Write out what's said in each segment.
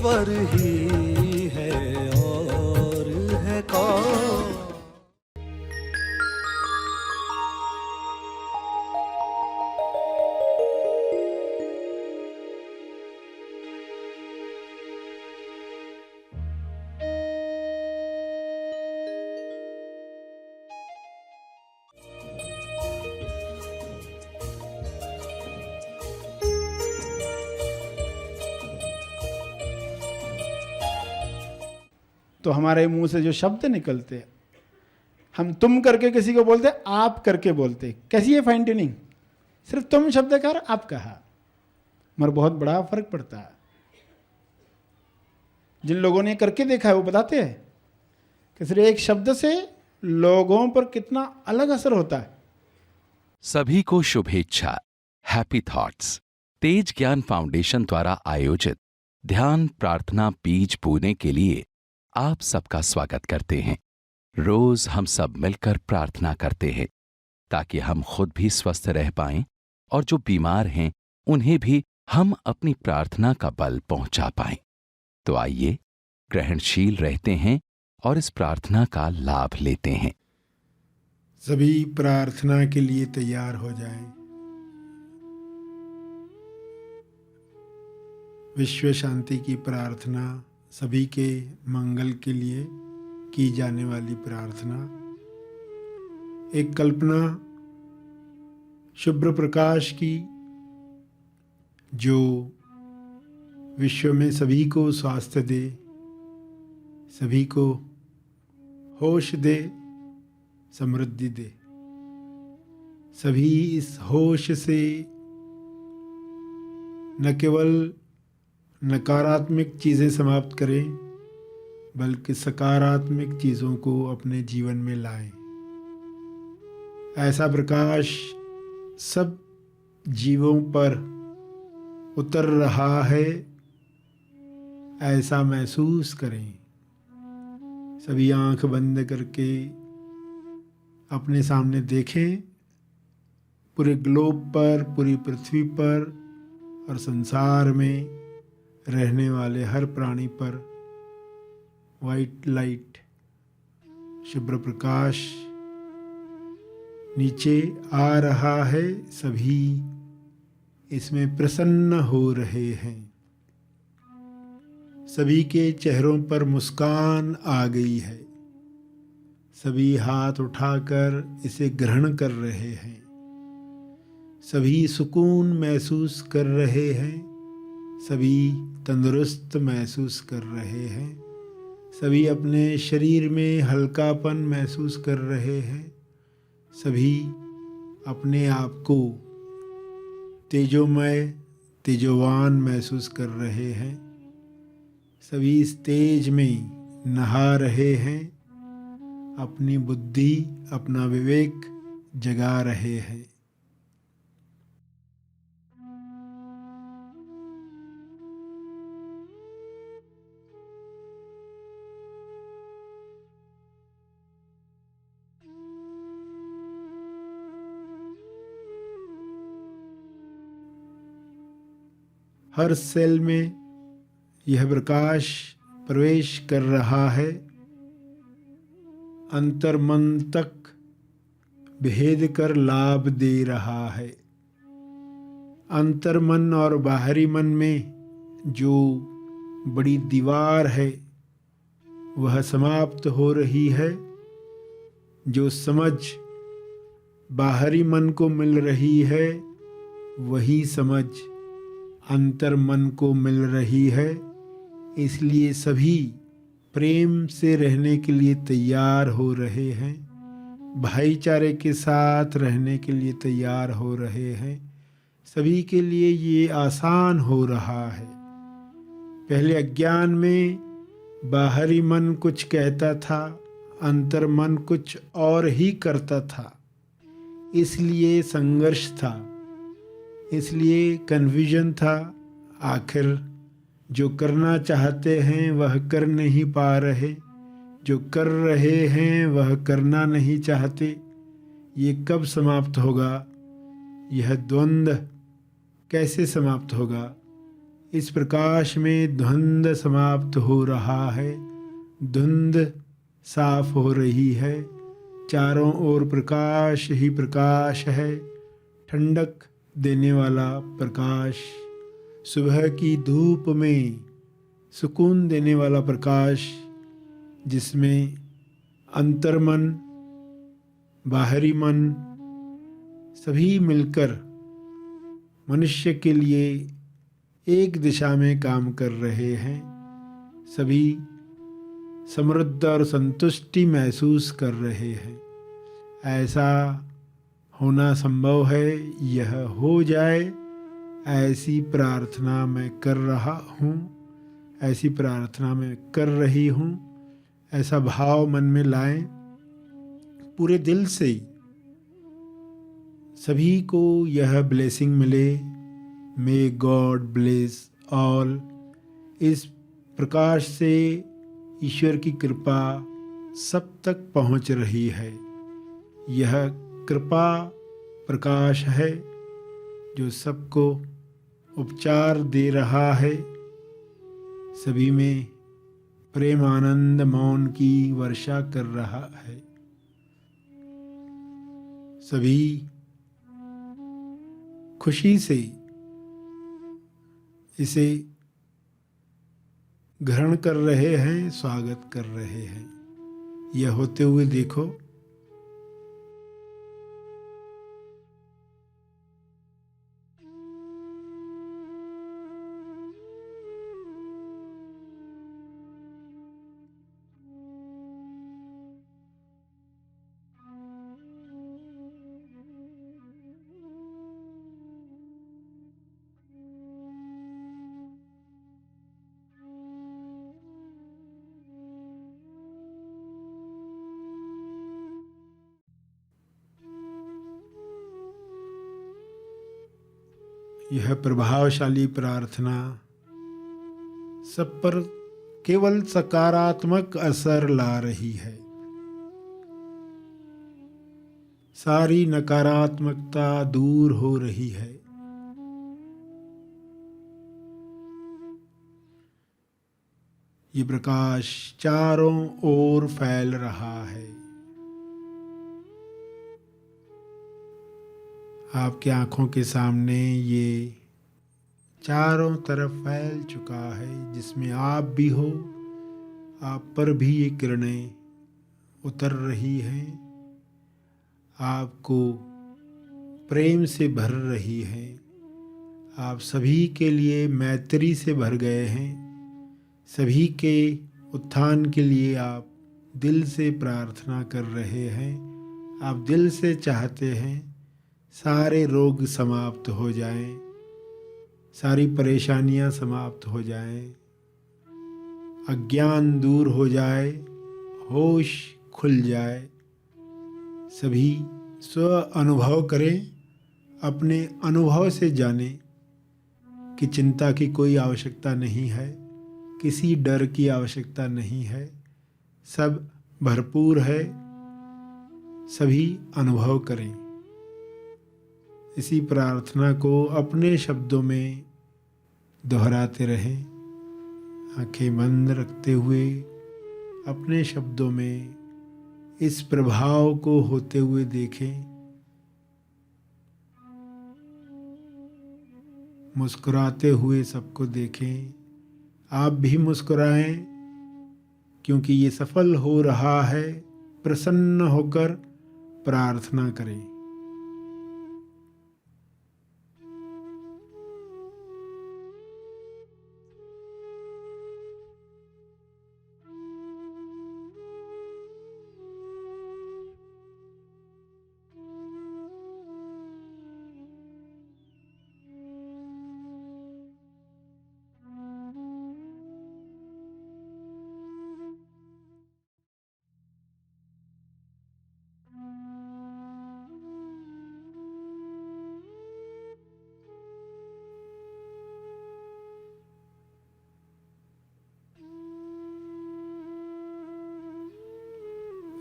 ईश्वर ही है और है कौन। तो हमारे मुंह से जो शब्द निकलते हैं, हम तुम करके किसी को बोलते, आप करके बोलते, कैसी है फाइन ट्यूनिंग? सिर्फ तुम शब्द का और आप कहा, मगर बहुत बड़ा फर्क पड़ता है। जिन लोगों ने करके देखा है वो बताते हैं कि सिर्फ एक शब्द से लोगों पर कितना अलग असर होता है। सभी को शुभेच्छा। हैप्पी थॉट्स तेज ज्ञान फाउंडेशन द्वारा आयोजित ध्यान प्रार्थना बीज बोने के लिए आप सबका स्वागत करते हैं। रोज हम सब मिलकर प्रार्थना करते हैं ताकि हम खुद भी स्वस्थ रह पाएं और जो बीमार हैं उन्हें भी हम अपनी प्रार्थना का बल पहुंचा पाएं। तो आइए ग्रहणशील रहते हैं और इस प्रार्थना का लाभ लेते हैं। सभी प्रार्थना के लिए तैयार हो जाएं। विश्व शांति की प्रार्थना, सभी के मंगल के लिए की जाने वाली प्रार्थना। एक कल्पना शुभ्र प्रकाश की, जो विश्व में सभी को स्वास्थ्य दे, सभी को होश दे, समृद्धि दे। सभी इस होश से न केवल नकारात्मक चीज़ें समाप्त करें, बल्कि सकारात्मक चीज़ों को अपने जीवन में लाएं। ऐसा प्रकाश सब जीवों पर उतर रहा है, ऐसा महसूस करें। सभी आंख बंद करके अपने सामने देखें। पूरे ग्लोब पर, पूरी पृथ्वी पर और संसार में रहने वाले हर प्राणी पर वाइट लाइट, शुभ्र प्रकाश नीचे आ रहा है। सभी इसमें प्रसन्न हो रहे हैं। सभी के चेहरों पर मुस्कान आ गई है। सभी हाथ उठाकर इसे ग्रहण कर रहे हैं। सभी सुकून महसूस कर रहे हैं। सभी तंदुरुस्त महसूस कर रहे हैं। सभी अपने शरीर में हल्कापन महसूस कर रहे हैं। सभी अपने आप को तेजोमय, तेजोवान महसूस कर रहे हैं। सभी इस तेज में नहा रहे हैं। अपनी बुद्धि, अपना विवेक जगा रहे हैं। हर सेल में यह प्रकाश प्रवेश कर रहा है। अंतर मन तक भेद कर लाभ दे रहा है। अंतर मन और बाहरी मन में जो बड़ी दीवार है वह समाप्त हो रही है। जो समझ बाहरी मन को मिल रही है, वही समझ अंतर मन को मिल रही है। इसलिए सभी प्रेम से रहने के लिए तैयार हो रहे हैं। भाईचारे के साथ रहने के लिए तैयार हो रहे हैं। सभी के लिए ये आसान हो रहा है। पहले अज्ञान में बाहरी मन कुछ कहता था, अंतर मन कुछ और ही करता था। इसलिए संघर्ष था, इसलिए कन्फ्यूजन था। आखिर जो करना चाहते हैं वह कर नहीं पा रहे, जो कर रहे हैं वह करना नहीं चाहते। ये कब समाप्त होगा? यह द्वंद्व कैसे समाप्त होगा? इस प्रकाश में धुंध समाप्त हो रहा है, धुंध साफ हो रही है। चारों ओर प्रकाश ही प्रकाश है, ठंडक देने वाला प्रकाश, सुबह की धूप में सुकून देने वाला प्रकाश, जिसमें अंतर्मन बाहरी मन सभी मिलकर मनुष्य के लिए एक दिशा में काम कर रहे हैं। सभी समृद्ध और संतुष्टि महसूस कर रहे हैं। ऐसा होना संभव है, यह हो जाए, ऐसी प्रार्थना मैं कर रहा हूँ, ऐसी प्रार्थना मैं कर रही हूँ। ऐसा भाव मन में लाएं पूरे दिल से। सभी को यह ब्लेसिंग मिले। May God bless all. इस प्रकाश से ईश्वर की कृपा सब तक पहुंच रही है। यह कृपा प्रकाश है जो सबको उपचार दे रहा है। सभी में प्रेम आनंद मौन की वर्षा कर रहा है। सभी खुशी से इसे ग्रहण कर रहे हैं, स्वागत कर रहे हैं। यह होते हुए देखो। यह प्रभावशाली प्रार्थना सब पर केवल सकारात्मक असर ला रही है। सारी नकारात्मकता दूर हो रही है। ये प्रकाश चारों ओर फैल रहा है। आपकी आंखों के सामने ये चारों तरफ फैल चुका है। जिसमें आप भी हो, आप पर भी ये किरणें उतर रही हैं, आपको प्रेम से भर रही हैं। आप सभी के लिए मैत्री से भर गए हैं। सभी के उत्थान के लिए आप दिल से प्रार्थना कर रहे हैं। आप दिल से चाहते हैं सारे रोग समाप्त हो जाएं, सारी परेशानियां समाप्त हो जाएं, अज्ञान दूर हो जाए, होश खुल जाए। सभी स्व अनुभव करें, अपने अनुभव से जानें कि चिंता की कोई आवश्यकता नहीं है, किसी डर की आवश्यकता नहीं है। सब भरपूर है। सभी अनुभव करें। इसी प्रार्थना को अपने शब्दों में दोहराते रहें। आंखें बंद रखते हुए अपने शब्दों में इस प्रभाव को होते हुए देखें। मुस्कुराते हुए सबको देखें। आप भी मुस्कुराएं, क्योंकि ये सफल हो रहा है। प्रसन्न होकर प्रार्थना करें।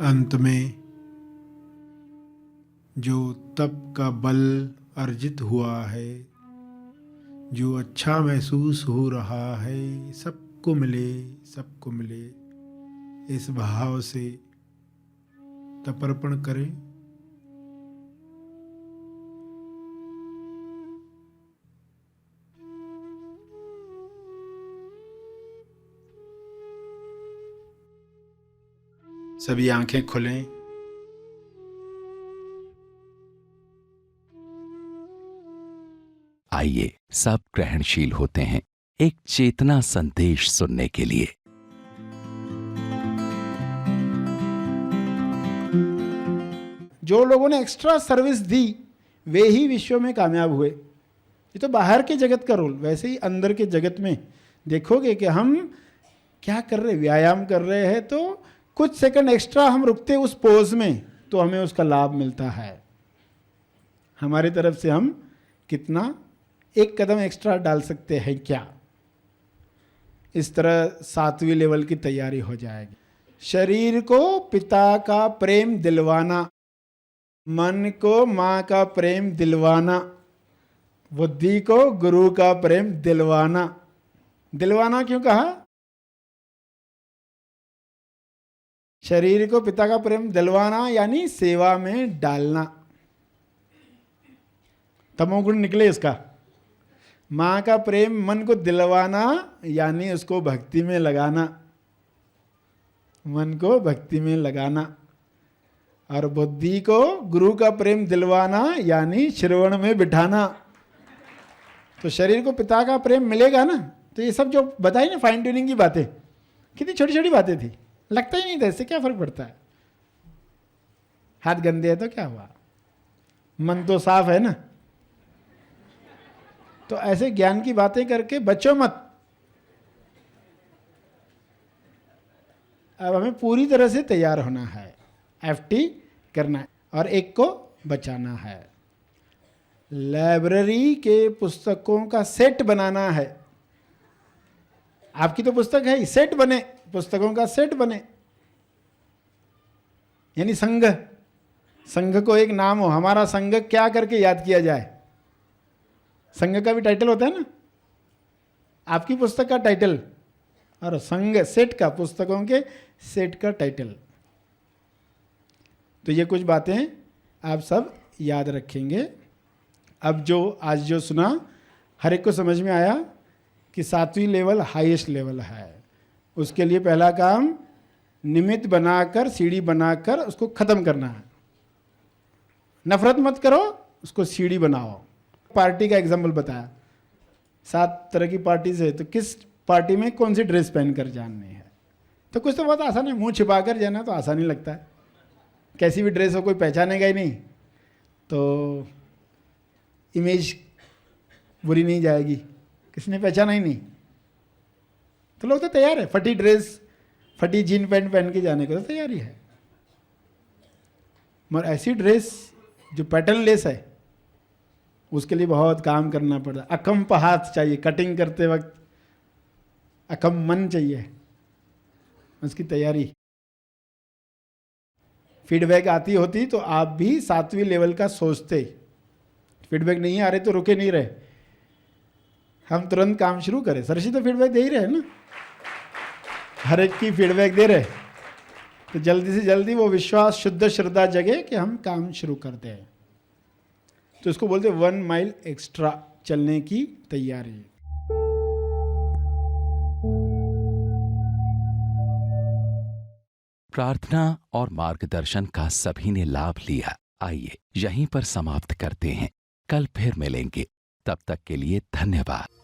अंत में जो तप का बल अर्जित हुआ है, जो अच्छा महसूस हो रहा है सबको मिले, सबको मिले, इस भाव से तर्पण करें। सभी आंखें खुलें। आइए सब ग्रहणशील होते हैं एक चेतना संदेश सुनने के लिए। जो लोगों ने एक्स्ट्रा सर्विस दी वे ही विश्व में कामयाब हुए। ये तो बाहर के जगत का रोल, वैसे ही अंदर के जगत में देखोगे कि हम क्या कर रहे, व्यायाम कर रहे हैं तो कुछ सेकंड एक्स्ट्रा हम रुकते उस पोज में तो हमें उसका लाभ मिलता है। हमारी तरफ से हम कितना एक कदम एक्स्ट्रा डाल सकते हैं क्या, इस तरह 7वीं लेवल की तैयारी हो जाएगी। शरीर को पिता का प्रेम दिलवाना, मन को माँ का प्रेम दिलवाना, बुद्धि को गुरु का प्रेम दिलवाना। दिलवाना क्यों कहा? शरीर को पिता का प्रेम दिलवाना यानी सेवा में डालना। तमोगुण निकले इसका। माँ का प्रेम मन को दिलवाना यानी उसको भक्ति में लगाना, मन को भक्ति में लगाना। और बुद्धि को गुरु का प्रेम दिलवाना यानी श्रवण में बिठाना। तो शरीर को पिता का प्रेम मिलेगा ना, तो ये सब जो बताई ना फाइन ट्यूनिंग की बातें, कितनी छोटी छोटी बातें थी, लगता ही नहीं था इससे क्या फर्क पड़ता है। हाथ गंदे है तो क्या हुआ, मन तो साफ है ना। तो ऐसे ज्ञान की बातें करके बचो मत। अब हमें पूरी तरह से तैयार होना है, FT करना है और एक को बचाना है। लाइब्रेरी के पुस्तकों का सेट बनाना है। आपकी तो पुस्तक है ही, सेट बने, पुस्तकों का सेट बने। यानी संघ, संघ को एक नाम हो। हमारा संघ क्या करके याद किया जाए? संघ का भी टाइटल होता है ना, आपकी पुस्तक का टाइटल और संघ सेट का, पुस्तकों के सेट का टाइटल। तो ये कुछ बातें आप सब याद रखेंगे। अब जो आज जो सुना हर एक को समझ में आया कि 7वीं लेवल हाईएस्ट लेवल है। उसके लिए पहला काम निमित्त बनाकर, सीढ़ी बनाकर उसको खत्म करना है। नफरत मत करो, उसको सीढ़ी बनाओ। पार्टी का एग्जाम्पल बताया, 7 तरह की पार्टी से, तो किस पार्टी में कौन सी ड्रेस पहनकर जाननी है। तो कुछ तो बहुत आसान है, मुंह छिपा कर जाना तो आसान ही लगता है। कैसी भी ड्रेस हो कोई पहचानेगा ही नहीं, तो इमेज बुरी नहीं जाएगी, किसी ने पहचाना ही नहीं। तो लोग तो तैयार है, फटी ड्रेस, फटी जीन पैंट पहन के जाने को तो तैयारी है। मगर ऐसी ड्रेस जो पैटर्न लेस है, उसके लिए बहुत काम करना पड़ता है। अकम्प हाथ चाहिए कटिंग करते वक्त, अकम्प मन चाहिए, उसकी तैयारी। फीडबैक आती होती तो आप भी 7वीं लेवल का सोचते। फीडबैक नहीं आ रहे तो रुके नहीं रहे, हम तुरंत काम शुरू करें। सरशी तो फीडबैक दे ही रहे ना, हर एक की फीडबैक दे रहे, तो जल्दी से जल्दी वो विश्वास, शुद्ध श्रद्धा जगे कि हम काम शुरू करते हैं। तो इसको बोलते 1 माइल एक्स्ट्रा चलने की तैयारी। प्रार्थना और मार्गदर्शन का सभी ने लाभ लिया। आइए यहीं पर समाप्त करते हैं, कल फिर मिलेंगे। तब तक के लिए धन्यवाद।